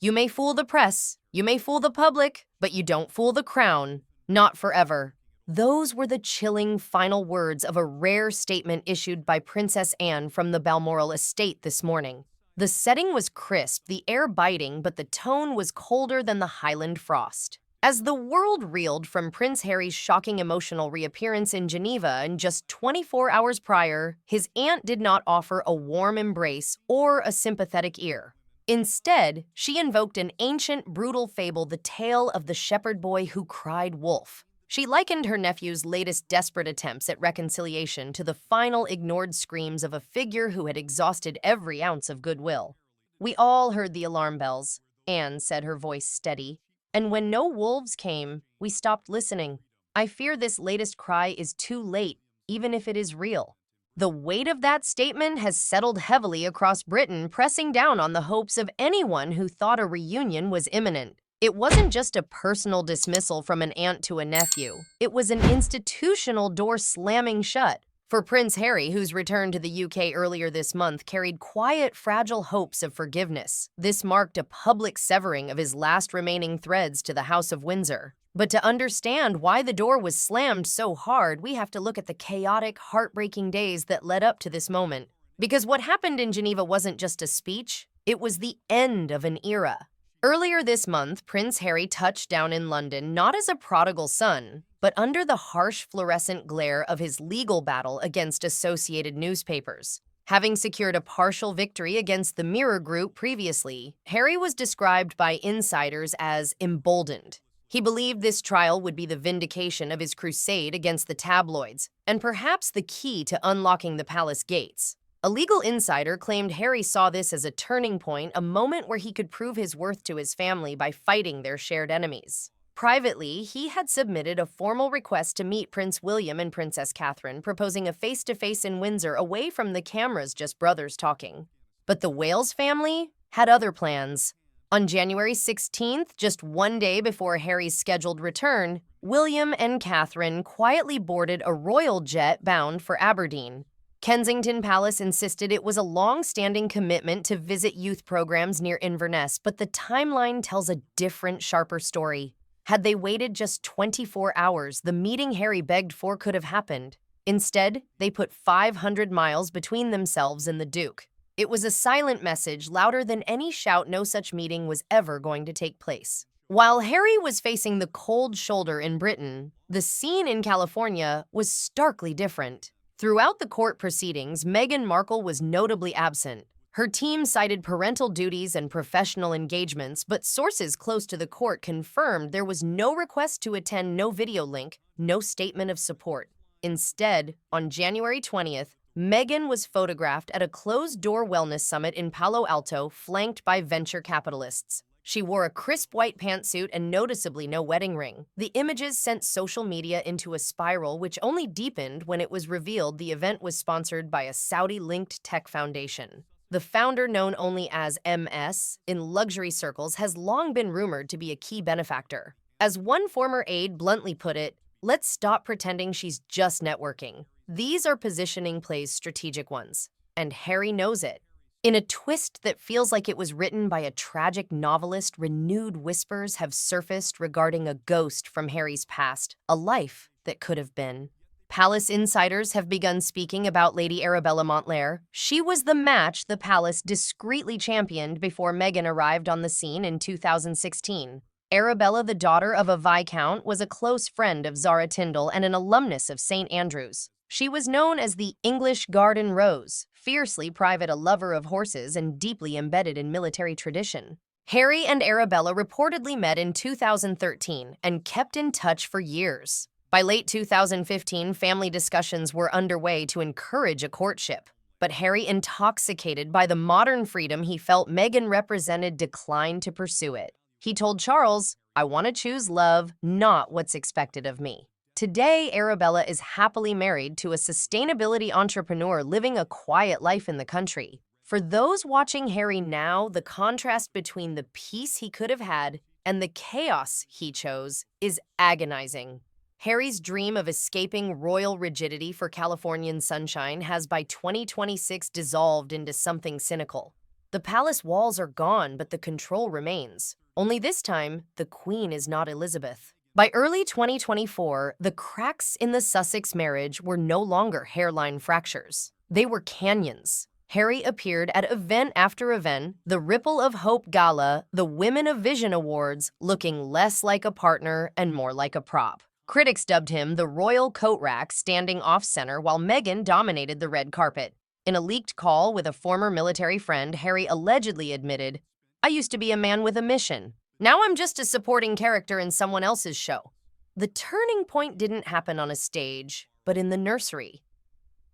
You may fool the press, you may fool the public, but you don't fool the crown. Not forever. Those were the chilling final words of a rare statement issued by Princess Anne from the Balmoral estate this morning. The setting was crisp, the air biting, but the tone was colder than the Highland frost. As the world reeled from Prince Harry's shocking emotional reappearance in Geneva in just 24 hours prior, his aunt did not offer a warm embrace or a sympathetic ear. Instead, she invoked an ancient, brutal fable, the tale of the shepherd boy who cried wolf. She likened her nephew's latest desperate attempts at reconciliation to the final ignored screams of a figure who had exhausted every ounce of goodwill. "We all heard the alarm bells," Anne said, her voice steady. "And when no wolves came, we stopped listening. I fear this latest cry is too late, even if it is real." The weight of that statement has settled heavily across Britain, pressing down on the hopes of anyone who thought a reunion was imminent. It wasn't just a personal dismissal from an aunt to a nephew. It was an institutional door slamming shut. For Prince Harry, whose return to the UK earlier this month carried quiet, fragile hopes of forgiveness, this marked a public severing of his last remaining threads to the House of Windsor. But to understand why the door was slammed so hard, we have to look at the chaotic, heartbreaking days that led up to this moment. Because what happened in Geneva wasn't just a speech, it was the end of an era. Earlier this month, Prince Harry touched down in London not as a prodigal son, but under the harsh fluorescent glare of his legal battle against associated newspapers. Having secured a partial victory against the Mirror Group previously, Harry was described by insiders as emboldened. He believed this trial would be the vindication of his crusade against the tabloids, and perhaps the key to unlocking the palace gates. A legal insider claimed Harry saw this as a turning point, a moment where he could prove his worth to his family by fighting their shared enemies. Privately, he had submitted a formal request to meet Prince William and Princess Catherine, proposing a face-to-face in Windsor away from the cameras, just brothers talking. But the Wales family had other plans. On January 16th, just one day before Harry's scheduled return, William and Catherine quietly boarded a royal jet bound for Aberdeen. Kensington Palace insisted it was a long-standing commitment to visit youth programs near Inverness, but the timeline tells a different, sharper story. Had they waited just 24 hours, the meeting Harry begged for could have happened. Instead, they put 500 miles between themselves and the Duke. It was a silent message, louder than any shout. No such meeting was ever going to take place. While Harry was facing the cold shoulder in Britain, the scene in California was starkly different. Throughout the court proceedings, Meghan Markle was notably absent. Her team cited parental duties and professional engagements, but sources close to the court confirmed there was no request to attend, no video link, no statement of support. Instead, on January 20th, Meghan was photographed at a closed-door wellness summit in Palo Alto, flanked by venture capitalists. She wore a crisp white pantsuit and noticeably no wedding ring. The images sent social media into a spiral, which only deepened when it was revealed the event was sponsored by a Saudi-linked tech foundation. The founder, known only as MS in luxury circles, has long been rumored to be a key benefactor. As one former aide bluntly put it, "Let's stop pretending she's just networking. These are positioning plays, strategic ones. And Harry knows it." In a twist that feels like it was written by a tragic novelist, renewed whispers have surfaced regarding a ghost from Harry's past, a life that could have been. Palace insiders have begun speaking about Lady Arabella Montclair. She was the match the palace discreetly championed before Meghan arrived on the scene in 2016. Arabella, the daughter of a viscount, was a close friend of Zara Tindall and an alumnus of St. Andrews. She was known as the English Garden Rose, fiercely private, a lover of horses, and deeply embedded in military tradition. Harry and Arabella reportedly met in 2013 and kept in touch for years. By late 2015, family discussions were underway to encourage a courtship. But Harry, intoxicated by the modern freedom he felt Meghan represented, declined to pursue it. He told Charles, "I want to choose love, not what's expected of me." Today, Arabella is happily married to a sustainability entrepreneur living a quiet life in the country. For those watching Harry now, the contrast between the peace he could have had and the chaos he chose is agonizing. Harry's dream of escaping royal rigidity for Californian sunshine has by 2026 dissolved into something cynical. The palace walls are gone, but the control remains. Only this time, the Queen is not Elizabeth. By early 2024, the cracks in the Sussex marriage were no longer hairline fractures. They were canyons. Harry appeared at event after event, the Ripple of Hope Gala, the Women of Vision Awards, looking less like a partner and more like a prop. Critics dubbed him the royal coat rack standing off-center while Meghan dominated the red carpet. In a leaked call with a former military friend, Harry allegedly admitted, "I used to be a man with a mission. Now I'm just a supporting character in someone else's show." The turning point didn't happen on a stage, but in the nursery.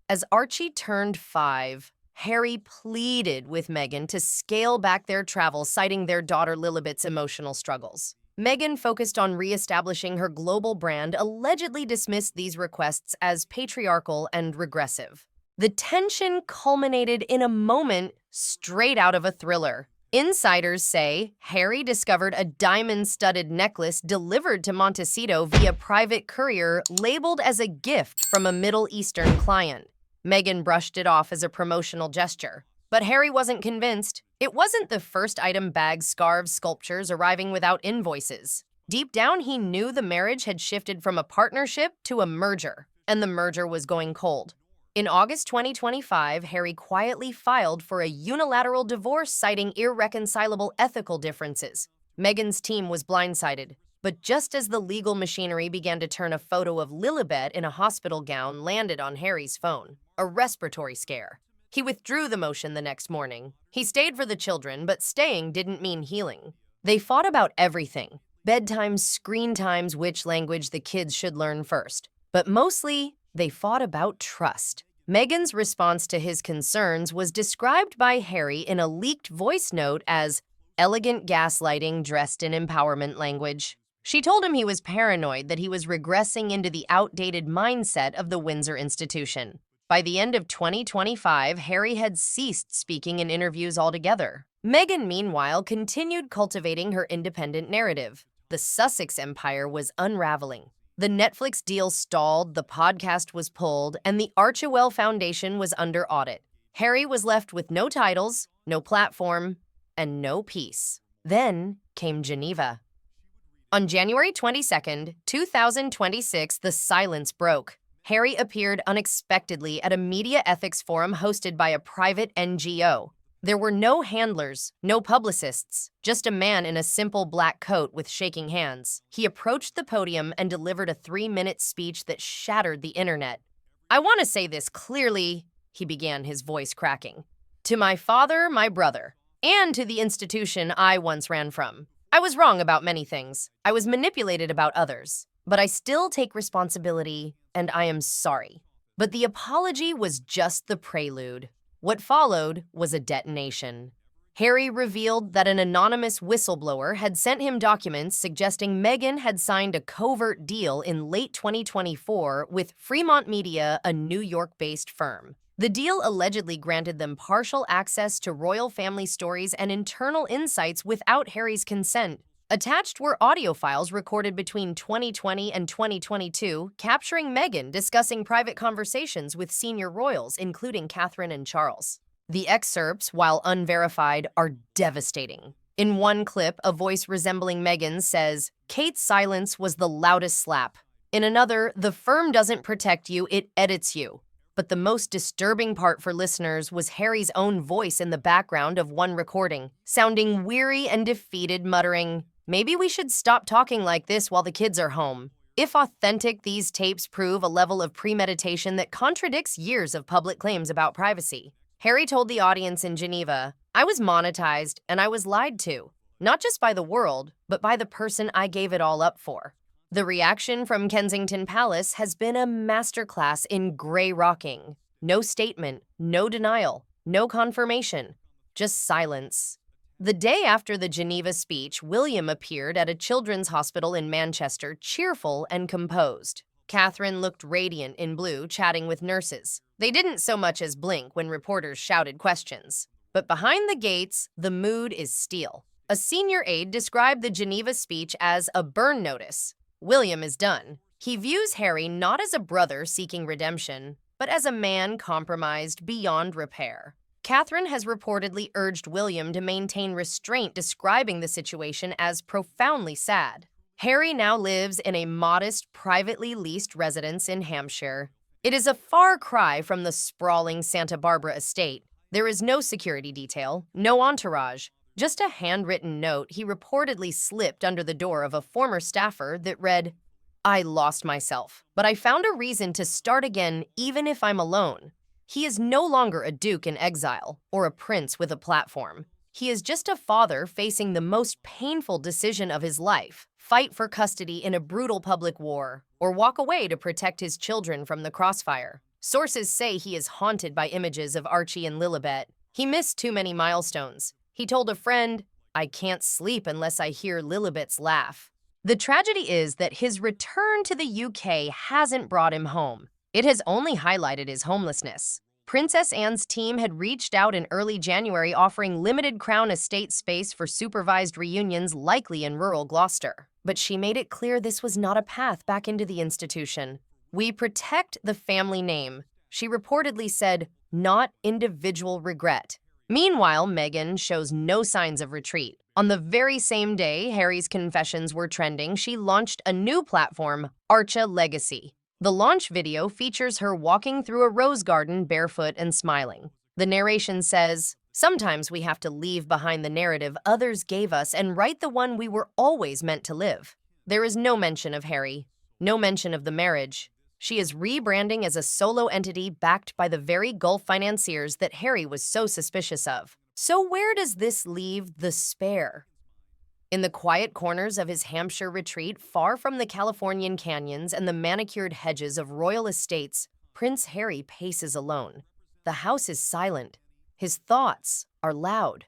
As Archie turned 5, Harry pleaded with Meghan to scale back their travel, citing their daughter Lilibet's emotional struggles. Meghan focused on re-establishing her global brand, allegedly dismissed these requests as patriarchal and regressive. The tension culminated in a moment straight out of a thriller. Insiders say Harry discovered a diamond-studded necklace delivered to Montecito via private courier labeled as a gift from a Middle Eastern client. Meghan brushed it off as a promotional gesture. But Harry wasn't convinced. It wasn't the first item: bags, scarves, sculptures arriving without invoices. Deep down, he knew the marriage had shifted from a partnership to a merger, and the merger was going cold. In August 2025, Harry quietly filed for a unilateral divorce, citing irreconcilable ethical differences. Meghan's team was blindsided. But just as the legal machinery began to turn, a photo of Lilibet in a hospital gown landed on Harry's phone. A respiratory scare. He withdrew the motion the next morning. He stayed for the children, but staying didn't mean healing. They fought about everything: bedtimes, screen times, which language the kids should learn first. But mostly, they fought about trust. Meghan's response to his concerns was described by Harry in a leaked voice note as elegant gaslighting dressed in empowerment language. She told him he was paranoid, that he was regressing into the outdated mindset of the Windsor institution. By the end of 2025, Harry had ceased speaking in interviews altogether. Meghan, meanwhile, continued cultivating her independent narrative. The Sussex empire was unraveling. The Netflix deal stalled, the podcast was pulled, and the Archewell Foundation was under audit. Harry was left with no titles, no platform, and no peace. Then came Geneva. On January 22, 2026, the silence broke. Harry appeared unexpectedly at a media ethics forum hosted by a private NGO. There were no handlers, no publicists, just a man in a simple black coat with shaking hands. He approached the podium and delivered a 3-minute speech that shattered the internet. "I want to say this clearly," he began, his voice cracking. "To my father, my brother, and to the institution I once ran from. I was wrong about many things. I was manipulated about others. But I still take responsibility, and I am sorry." But the apology was just the prelude. What followed was a detonation. Harry revealed that an anonymous whistleblower had sent him documents suggesting Meghan had signed a covert deal in late 2024 with Fremont Media, a New York-based firm. The deal allegedly granted them partial access to royal family stories and internal insights without Harry's consent. Attached were audio files recorded between 2020 and 2022, capturing Meghan discussing private conversations with senior royals, including Catherine and Charles. The excerpts, while unverified, are devastating. In one clip, a voice resembling Meghan's says, "Kate's silence was the loudest slap." In another, "The firm doesn't protect you, it edits you." But the most disturbing part for listeners was Harry's own voice in the background of one recording, sounding weary and defeated, muttering, "Maybe we should stop talking like this while the kids are home." If authentic, these tapes prove a level of premeditation that contradicts years of public claims about privacy. Harry told the audience in Geneva, "I was monetized and I was lied to, not just by the world, but by the person I gave it all up for." The reaction from Kensington Palace has been a masterclass in gray rocking. No statement, no denial, no confirmation, just silence. The day after the Geneva speech, William appeared at a children's hospital in Manchester, cheerful and composed. Catherine looked radiant in blue, chatting with nurses. They didn't so much as blink when reporters shouted questions. But behind the gates, the mood is steel. A senior aide described the Geneva speech as a burn notice. William is done. He views Harry not as a brother seeking redemption, but as a man compromised beyond repair. Catherine has reportedly urged William to maintain restraint, describing the situation as profoundly sad. Harry now lives in a modest, privately leased residence in Hampshire. It is a far cry from the sprawling Santa Barbara estate. There is no security detail, no entourage, just a handwritten note he reportedly slipped under the door of a former staffer that read, "I lost myself, but I found a reason to start again even if I'm alone." He is no longer a duke in exile or a prince with a platform. He is just a father facing the most painful decision of his life: fight for custody in a brutal public war, or walk away to protect his children from the crossfire. Sources say he is haunted by images of Archie and Lilibet. He missed too many milestones. He told a friend, "I can't sleep unless I hear Lilibet's laugh." The tragedy is that his return to the UK hasn't brought him home. It has only highlighted his homelessness. Princess Anne's team had reached out in early January offering limited Crown estate space for supervised reunions, likely in rural Gloucester. But she made it clear this was not a path back into the institution. "We protect the family name," she reportedly said, "not individual regret." Meanwhile, Meghan shows no signs of retreat. On the very same day Harry's confessions were trending, she launched a new platform, Archa Legacy. The launch video features her walking through a rose garden barefoot and smiling. The narration says, "Sometimes we have to leave behind the narrative others gave us and write the one we were always meant to live." There is no mention of Harry, no mention of the marriage. She is rebranding as a solo entity backed by the very Gulf financiers that Harry was so suspicious of. So where does this leave the spare? In the quiet corners of his Hampshire retreat, far from the Californian canyons and the manicured hedges of royal estates, Prince Harry paces alone. The house is silent. His thoughts are loud.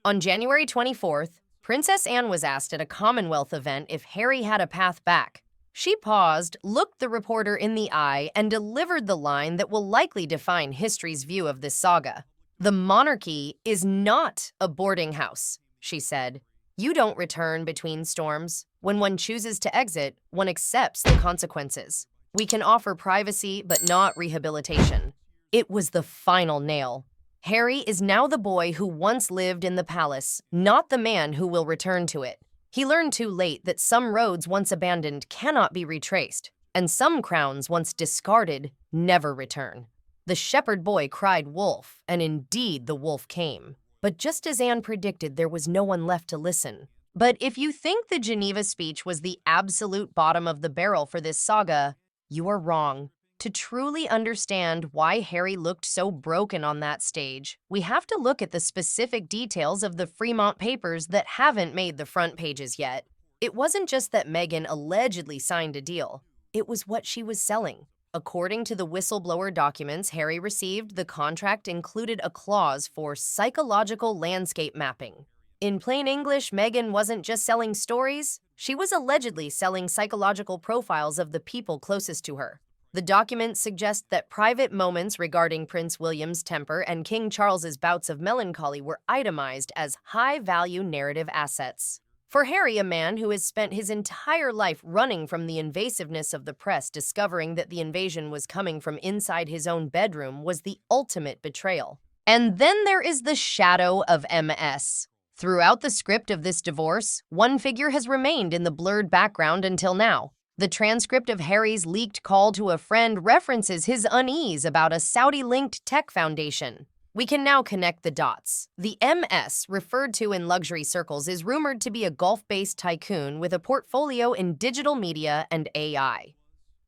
On January 24th, Princess Anne was asked at a Commonwealth event if Harry had a path back. She paused, looked the reporter in the eye, and delivered the line that will likely define history's view of this saga. "The monarchy is not a boarding house," she said. "You don't return between storms. When one chooses to exit, one accepts the consequences. We can offer privacy, but not rehabilitation." It was the final nail. Harry is now the boy who once lived in the palace, not the man who will return to it. He learned too late that some roads once abandoned cannot be retraced, and some crowns once discarded never return. The shepherd boy cried wolf, and indeed the wolf came. But just as Anne predicted, there was no one left to listen. But if you think the Geneva speech was the absolute bottom of the barrel for this saga, you are wrong. To truly understand why Harry looked so broken on that stage, we have to look at the specific details of the Fremont Papers that haven't made the front pages yet. It wasn't just that Meghan allegedly signed a deal. It was what she was selling. According to the whistleblower documents Harry received, the contract included a clause for psychological landscape mapping. In plain English, Meghan wasn't just selling stories, she was allegedly selling psychological profiles of the people closest to her. The documents suggest that private moments regarding Prince William's temper and King Charles's bouts of melancholy were itemized as high-value narrative assets. For Harry, a man who has spent his entire life running from the invasiveness of the press, discovering that the invasion was coming from inside his own bedroom was the ultimate betrayal. And then there is the shadow of MS. Throughout the script of this divorce, one figure has remained in the blurred background until now. The transcript of Harry's leaked call to a friend references his unease about a Saudi-linked tech foundation. We can now connect the dots. The MS, referred to in luxury circles, is rumored to be a Gulf-based tycoon with a portfolio in digital media and AI.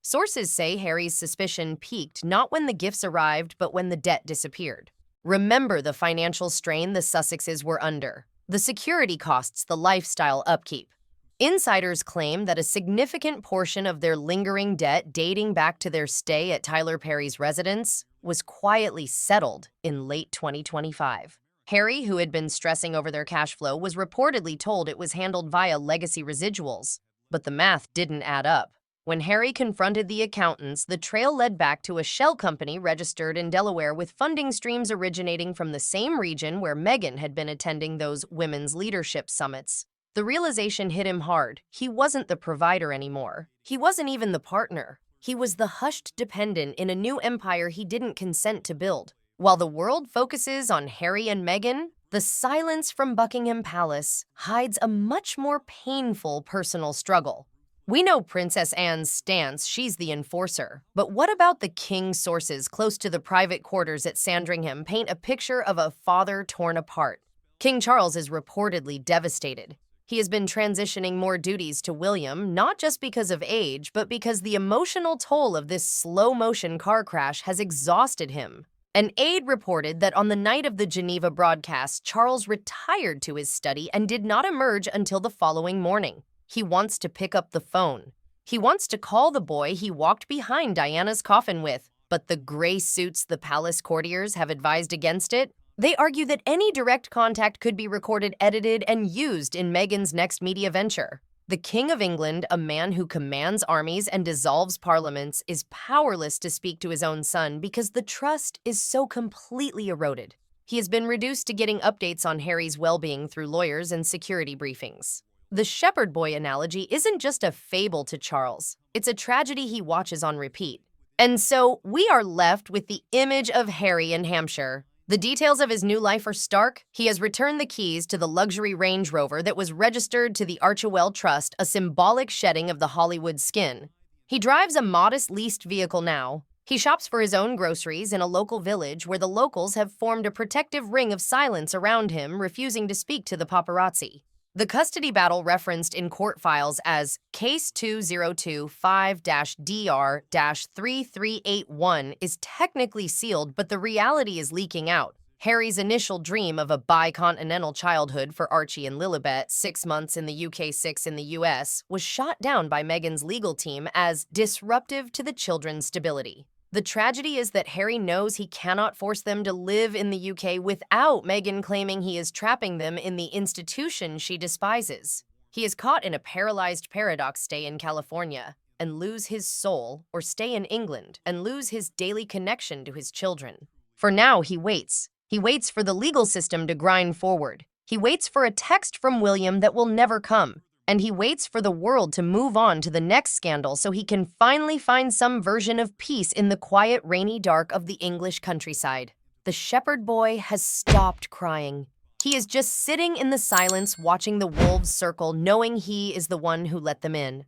Sources say Harry's suspicion peaked not when the gifts arrived, but when the debt disappeared. Remember the financial strain the Sussexes were under, the security costs, the lifestyle upkeep. Insiders claim that a significant portion of their lingering debt, dating back to their stay at Tyler Perry's residence, was quietly settled in late 2025. Harry, who had been stressing over their cash flow, was reportedly told it was handled via legacy residuals, but the math didn't add up. When Harry confronted the accountants, the trail led back to a shell company registered in Delaware with funding streams originating from the same region where Meghan had been attending those women's leadership summits. The realization hit him hard. He wasn't the provider anymore. He wasn't even the partner. He was the hushed dependent in a new empire he didn't consent to build. While the world focuses on Harry and Meghan, the silence from Buckingham Palace hides a much more painful personal struggle. We know Princess Anne's stance, she's the enforcer. But what about the king's sources close to the private quarters at Sandringham paint a picture of a father torn apart? King Charles is reportedly devastated. He has been transitioning more duties to William, not just because of age, but because the emotional toll of this slow-motion car crash has exhausted him. An aide reported that on the night of the Geneva broadcast, Charles retired to his study and did not emerge until the following morning. He wants to pick up the phone. He wants to call the boy he walked behind Diana's coffin with, but the gray suits the palace courtiers have advised against it. They argue that any direct contact could be recorded, edited, and used in Meghan's next media venture. The King of England, a man who commands armies and dissolves parliaments, is powerless to speak to his own son because the trust is so completely eroded. He has been reduced to getting updates on Harry's well-being through lawyers and security briefings. The shepherd boy analogy isn't just a fable to Charles. It's a tragedy he watches on repeat. And so we are left with the image of Harry in Hampshire. The details of his new life are stark. He has returned the keys to the luxury Range Rover that was registered to the Archewell Trust, a symbolic shedding of the Hollywood skin. He drives a modest leased vehicle now. He shops for his own groceries in a local village where the locals have formed a protective ring of silence around him, refusing to speak to the paparazzi. The custody battle referenced in court files as Case 2025-DR-3381 is technically sealed, but the reality is leaking out. Harry's initial dream of a bicontinental childhood for Archie and Lilibet, 6 months in the UK, 6 in the US, was shot down by Meghan's legal team as disruptive to the children's stability. The tragedy is that Harry knows he cannot force them to live in the UK without Meghan claiming he is trapping them in the institution she despises. He is caught in a paralyzed paradox: stay in California and lose his soul, or stay in England and lose his daily connection to his children. For now, he waits. He waits for the legal system to grind forward. He waits for a text from William that will never come. And he waits for the world to move on to the next scandal so he can finally find some version of peace in the quiet, rainy dark of the English countryside. The shepherd boy has stopped crying. He is just sitting in the silence, watching the wolves circle, knowing he is the one who let them in.